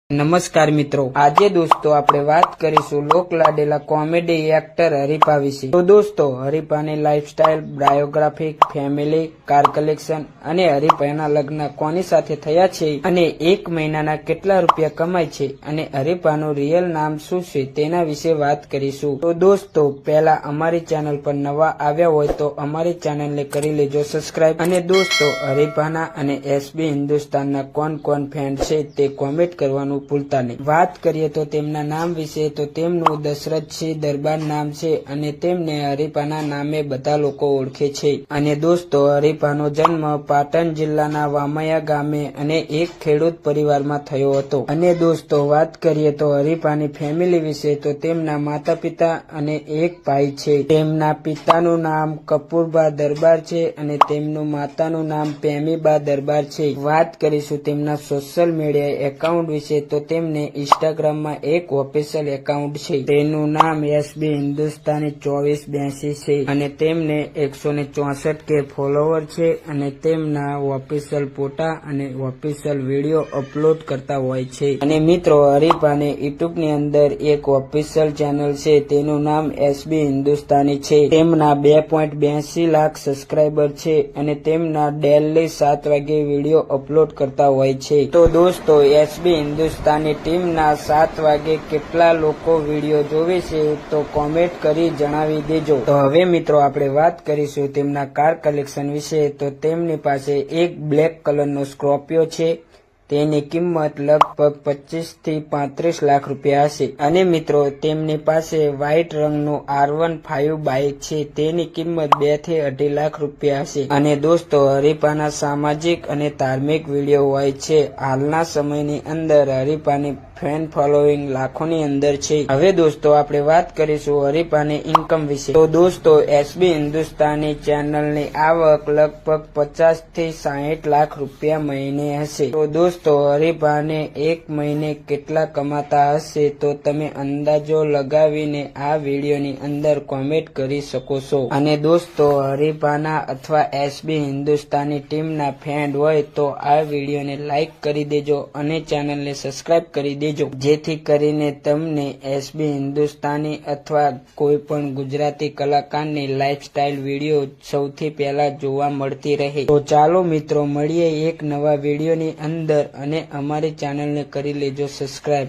નમસ્કાર મિત્રો, આજે દોસ્તો આપણે વાત કરીશું લોક લાડેલા કોમેડી એક્ટર હરીફા વિશે। તો દોસ્તો, હરીફાની lifestyle, biography, family, car collection અને હરીફાના લગ્ન કોની સાથે થયા છે અને એક મહિનાના કેટલા રૂપિયા કમાય છે અને હરીફાનું રિયલ નામ શું છે તેના વિશે વાત કરીશું। તો દોસ્તો, પહેલા અમારી ચેનલ પર નવા આવ્યા હોય તો અમારી ચેનલને કરી લેજો સબસ્ક્રાઇબ। અને દોસ્તો, હરીફાના અને એસબી હિન્દુસ્તાનના કોણ ફેન છે તે કોમેન્ટ કરવાનું ભૂલતા નહીં। વાત કરીએ તો તેમના નામ વિશે, તો તેમનું દશરથસિંહ દરબાર નામ છે અને તેમને હરીફાના નામે બધા લોકો ઓળખે છે। અને દોસ્તો, હરીફાનો જન્મ પાટણ જિલ્લાના વામયા ગામે અને એક ખેડૂત પરિવારમાં થયો હતો। અને દોસ્તો, વાત કરીએ તો હરીફાની ફેમિલી વિશે, તો તેમના માતા પિતા અને એક ભાઈ છે। તેમના પિતાનું નામ કપૂરબા દરબાર છે અને તેમનું માતાનું નામ પેમીબા દરબાર છે। વાત કરીશું તેમના સોશિયલ મીડિયા એકાઉન્ટ વિશે, તો તેમને ઇન્સ્ટાગ્રામમાં એક ઓફિશિયલ એકાઉન્ટ છે, તેનું નામ એસબી હિન્દુસ્તાની 2482 છે અને તેમને 164K ફોલોવર છે અને તેમના ઓફિશિયલ ફોટા અને ઓફિશિયલ વિડીયો અપલોડ કરતા હોય છે। અને મિત્રો, હરીફાને યુટ્યુબ ની અંદર એક ઓફિશિયલ ચેનલ છે, તેનું નામ એસબી હિન્દુસ્તાની છે। તેમના 2.82 લાખ સબસ્ક્રાઇબર છે અને તેમના ડેલી 7 વાગે વિડીયો અપલોડ કરતા હોય છે। તો દોસ્તો, એસબી હિન્દુસ્તાની ટીમના 7 વાગે કેટલા લોકો વિડીયો જોવે છે તો કોમેન્ટ કરી જણાવી દેજો। તો હવે મિત્રો, આપણે વાત કરીશું તેમના કાર કલેક્શન વિશે। તો તેમની પાસે એક બ્લેક કલરનો સ્કોર્પિયો છે, તેની કિંમત લગભગ 25 થી 35 લાખ રૂપિયા હશે। અને મિત્રો, તેમની પાસે વ્હાઇટ રંગનું R15 બાઇક છે, તેની કિંમત 2 થી 2.5 લાખ રૂપિયા હશે। અને દોસ્તો, હરીફાના સામાજિક અને ધાર્મિક વિડીયો હોય છે। હાલના સમયની અંદર હરીફાની ફેન ફોલોઈંગ લાખોની અંદર છે। હવે દોસ્તો, આપણે વાત કરીશું હરીફાની ઇન્કમ વિશે। તો દોસ્તો, એસબી હિન્દુસ્તાની ચેનલની આવક લગભગ 50 થી 60 લાખ રૂપિયા મહિને હશે। તો દોસ્તો, હરીફાને એક મહિને કેટલા કમાતા હશે તો તમે અંદાજો લગાવીને આ વિડીયોની અંદર કોમેન્ટ કરી શકો છો। અને દોસ્તો, હરીફાના અથવા એસબી હિન્દુસ્તાની ટીમના ફેન હોય તો આ વિડીયોને લાઈક કરી દેજો અને ચેનલને સબસ્ક્રાઇબ કરી દેજો, જેથી કરીને તમને એસબી હિન્દુસ્તાની અથવા કોઈ પણ ગુજરાતી કલાકારની લાઈફસ્ટાઈલ વિડીયો સૌથી પહેલા જોવા મળતી રહે। તો ચાલો મિત્રો, મળીએ એક નવા વિડીયોની અંદર અને અમારી ચેનલને કરી લેજો સબસ્ક્રાઇબ।